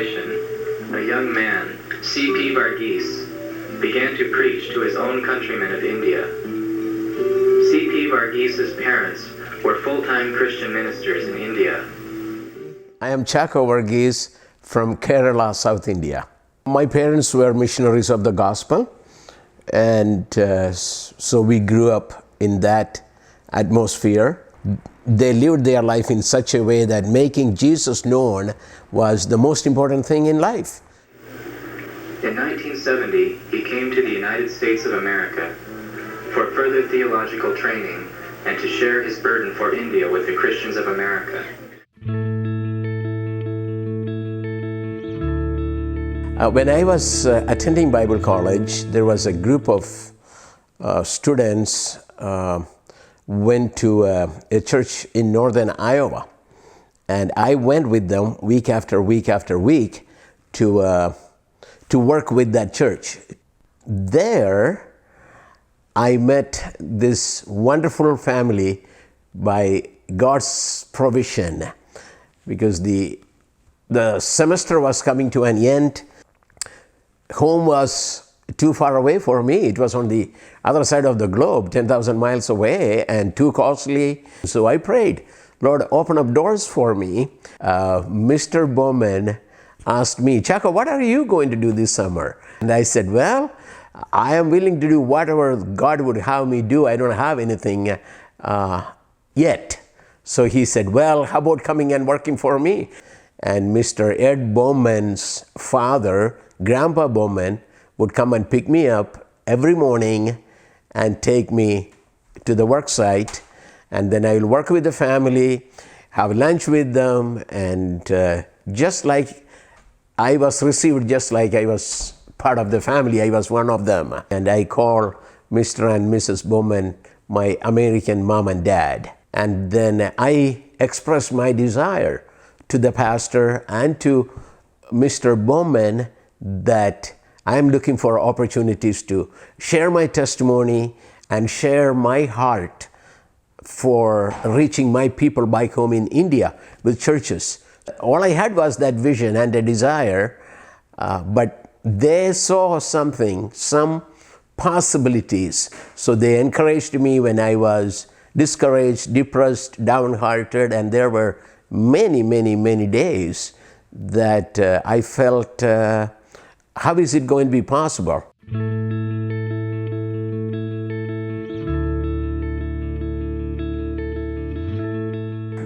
generation, a young man, C.P. Varghese, began to preach to his own countrymen of India. C.P. Varghese's parents were full-time Christian ministers in India. I am Chako Varghese from Kerala, South India. My parents were missionaries of the gospel, and so we grew up in that atmosphere. They lived their life in such a way that making Jesus known was the most important thing in life. In 1970, he came to the United States of America for further theological training and to share his burden for India with the Christians of America. When I was attending Bible college, there was a group of students went to a church in northern Iowa, and I went with them week after week after week to work with that church. There, I met this wonderful family by God's provision, because the semester was coming to an end. Home was too far away for me. It was on the other side of the globe, 10,000 miles away, and too costly. So I prayed, Lord, open up doors for me. Mr. Bowman asked me, Chako, what are you going to do this summer? And I said, well, I am willing to do whatever God would have me do. I don't have anything yet. So he said, well, how about coming and working for me? And Mr. Ed Bowman's father, Grandpa Bowman, would come and pick me up every morning and take me to the work site. And then I will work with the family, have lunch with them, and just like I was received, just like I was part of the family, I was one of them. And I call Mr. and Mrs. Bowman my American mom and dad. And then I expressed my desire to the pastor and to Mr. Bowman that I am looking for opportunities to share my testimony and share my heart for reaching my people back home in India with churches. All I had was that vision and a desire, but they saw something, some possibilities. So they encouraged me when I was discouraged, depressed, downhearted, and there were many, many, many days that I felt, how is it going to be possible?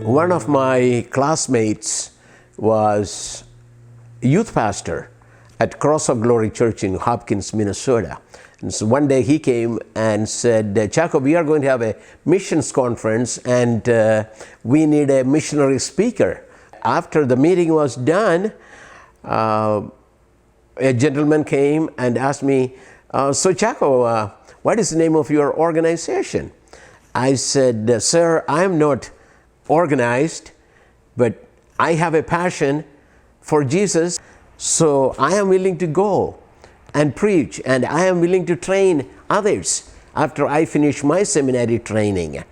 One of my classmates was youth pastor at Cross of Glory Church in Hopkins, Minnesota. And so one day he came and said, Chako, we are going to have a missions conference and we need a missionary speaker. After the meeting was done, a gentleman came and asked me, so Chako, what is the name of your organization? I said, sir, I am not organized, but I have a passion for Jesus, so I am willing to go and preach, and I am willing to train others after I finish my seminary training.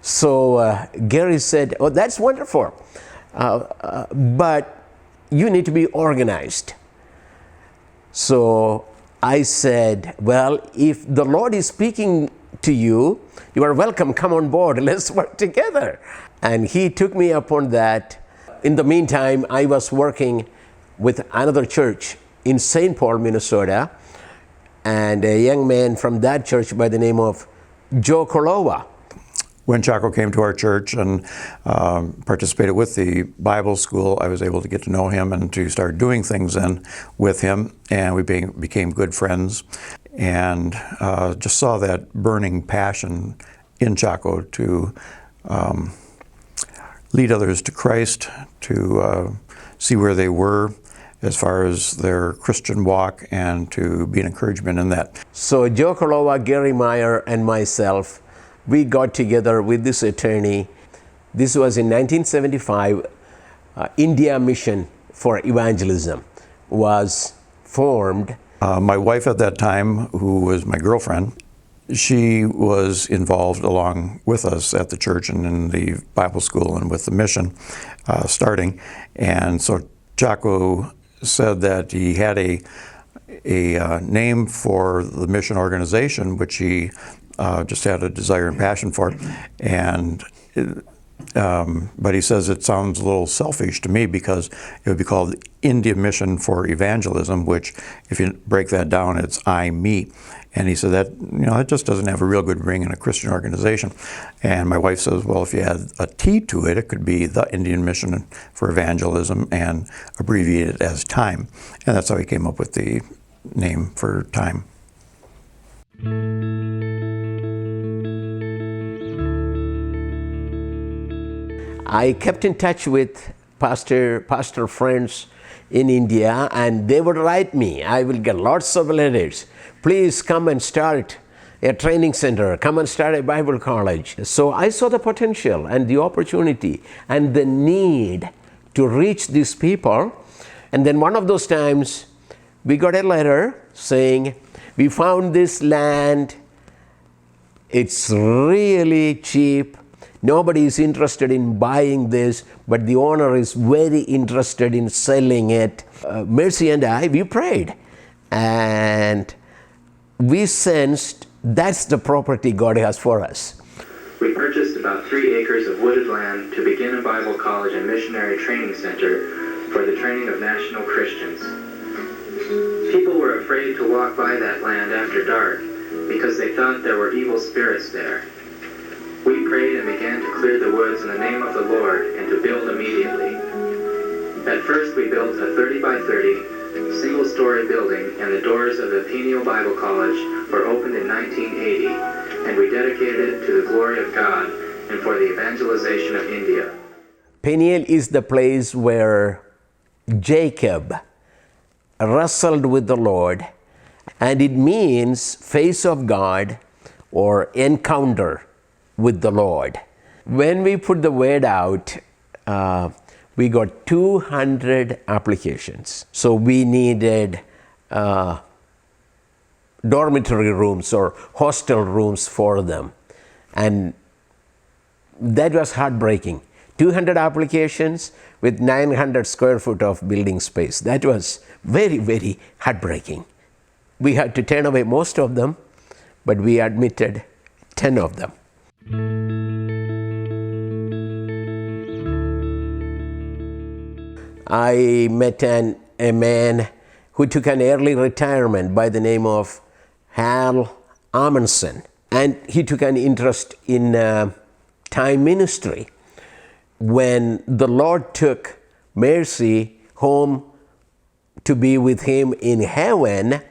So Gary said, oh, that's wonderful, but you need to be organized. So I said, well, if the Lord is speaking to you, you are welcome, come on board, let's work together. And he took me up on that. In the meantime, I was working with another church in St. Paul, Minnesota, and a young man from that church by the name of Joe Kolowa. When Chako came to our church and participated with the Bible school, I was able to get to know him and to start doing things then with him, and we became good friends, and just saw that burning passion in Chako to lead others to Christ, to see where they were as far as their Christian walk, and to be an encouragement in that. So Joe Kolowa, Gary Meyer, and myself, we got together with this attorney. This was in 1975. India Mission for Evangelism was formed. My wife at that time, who was my girlfriend, she was involved along with us at the church and in the Bible school and with the mission starting. And so Chaco said that he had a name for the mission organization, which he just had a desire and passion for, and but he says it sounds a little selfish to me because it would be called India Mission for Evangelism, which, if you break that down, it's I, me. And he said that, it just doesn't have a real good ring in a Christian organization. And my wife says, well, if you add a T to it, it could be the Indian Mission for Evangelism and abbreviate it as TIME. And that's how he came up with the name for TIME. I kept in touch with pastor friends in India, and they would write me. I will get lots of letters. Please come and start a training center. Come and start a Bible college. So I saw the potential and the opportunity and the need to reach these people. And then one of those times, we got a letter saying, we found this land. It's really cheap. Nobody is interested in buying this, but the owner is very interested in selling it. Mercy and I, we prayed. And we sensed that's the property God has for us. We purchased about 3 acres of wooded land to begin a Bible college and missionary training center for the training of national Christians. People were afraid to walk by that land after dark because they thought there were evil spirits there. We prayed and began to clear the woods in the name of the Lord and to build immediately. At first we built a 30 by 30 single-story building, and the doors of the Peniel Bible College were opened in 1980, and we dedicated it to the glory of God and for the evangelization of India. Peniel is the place where Jacob wrestled with the Lord, and it means face of God or encounter with the Lord. When we put the word out, we got 200 applications. So we needed dormitory rooms or hostel rooms for them. And that was heartbreaking. 200 applications with 900 square foot of building space. That was very, very heartbreaking. We had to turn away most of them, but we admitted 10 of them. I met a man who took an early retirement by the name of Hal Amundsen, and he took an interest in time ministry. When the Lord took Mercy home to be with him in heaven,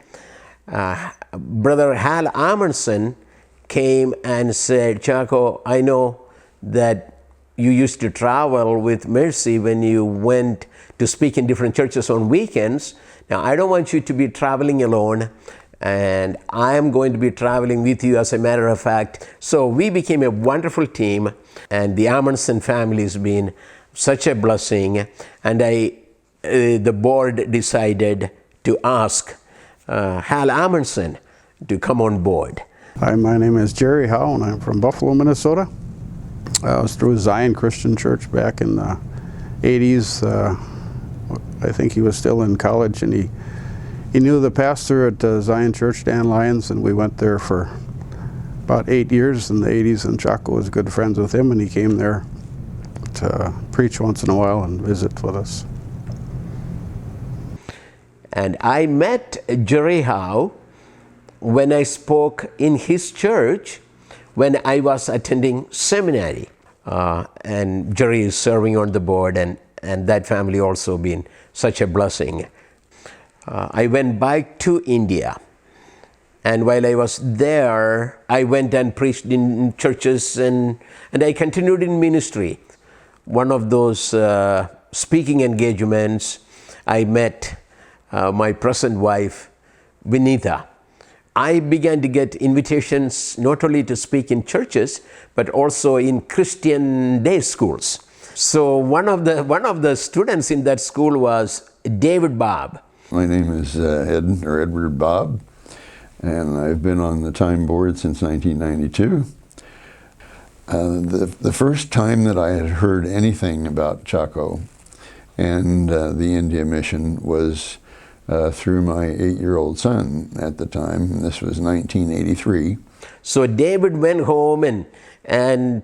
Brother Hal Amundsen came and said, Chaco, I know that you used to travel with Mercy when you went to speak in different churches on weekends. Now, I don't want you to be traveling alone, and I am going to be traveling with you, as a matter of fact. So we became a wonderful team, and the Amundsen family has been such a blessing. And the board decided to ask Hal Amundsen to come on board. Hi, my name is Jerry Howe, and I'm from Buffalo, Minnesota. I was through Zion Christian Church back in the 80s. I think he was still in college, and he knew the pastor at Zion Church, Dan Lyons, and we went there for about 8 years in the 80s, and Chaco was good friends with him, and he came there to preach once in a while and visit with us. And I met Jerry Howe when I spoke in his church when I was attending seminary. And Jerry is serving on the board, and that family also been such a blessing. I went back to India, and while I was there, I went and preached in churches, and I continued in ministry. One of those speaking engagements, I met my present wife, Vinita. I began to get invitations not only to speak in churches, but also in Christian day schools. So one of the students in that school was David Bob. My name is Edward Bob, and I've been on the Time Board since 1992. The first time that I had heard anything about Chaco And the India mission was through my 8-year-old son at the time. This was 1983. So David went home and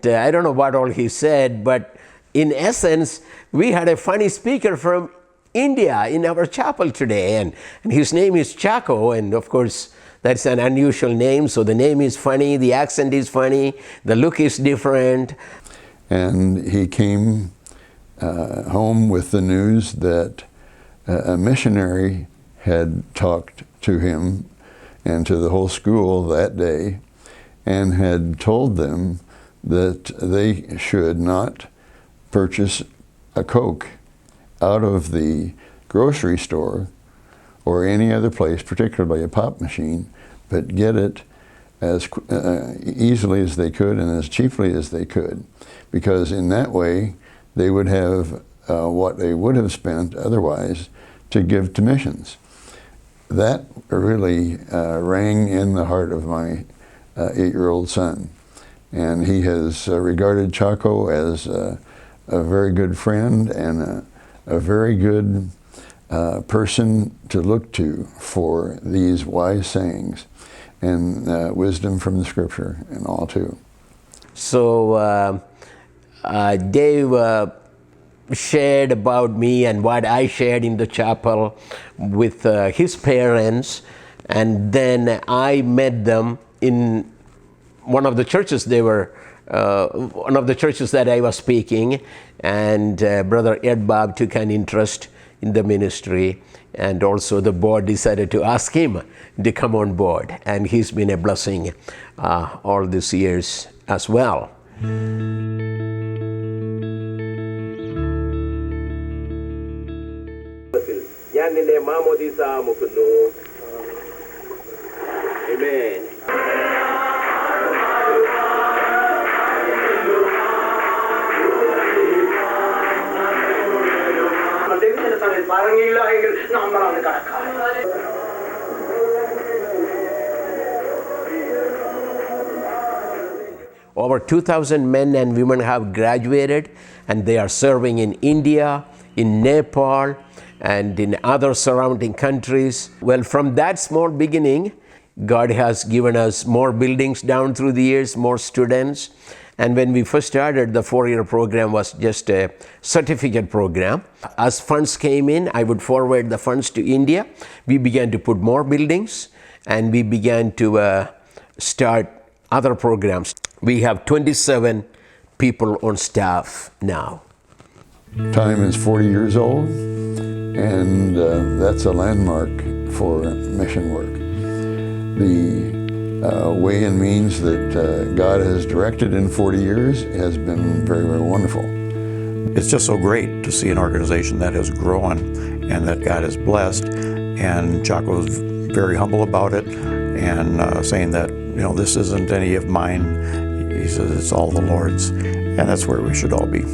I don't know what all he said, but in essence, we had a funny speaker from India in our chapel today, and his name is Chaco, and of course that's an unusual name, so the name is funny, the accent is funny, the look is different. And he came home with the news that a missionary had talked to him and to the whole school that day and had told them that they should not purchase a Coke out of the grocery store or any other place, particularly a pop machine, but get it as easily as they could and as cheaply as they could, because in that way they would have what they would have spent otherwise to give to missions. That really rang in the heart of my 8-year-old son, and he has regarded Chaco as a very good friend and a very good person to look to for these wise sayings and wisdom from the Scripture and all too. So Dave shared about me and what I shared in the chapel with his parents, and then I met them in one of the churches one of the churches that I was speaking, and Brother Ed Bob took an interest in the ministry, and also the board decided to ask him to come on board, and he's been a blessing all these years as well. Amen. Over 2,000 men and women have graduated, and they are serving in India, in Nepal, and in other surrounding countries. Well, from that small beginning, God has given us more buildings down through the years, more students. And when we first started, the 4-year program was just a certificate program. As funds came in, I would forward the funds to India. We began to put more buildings, and we began to start other programs. We have 27 people on staff now. Time is 40 years old, and that's a landmark for mission work. The way and means that God has directed in 40 years has been very, very wonderful. It's just so great to see an organization that has grown and that God has blessed, and Chaco's very humble about it and saying that, you know, this isn't any of mine. He says it's all the Lord's, and that's where we should all be.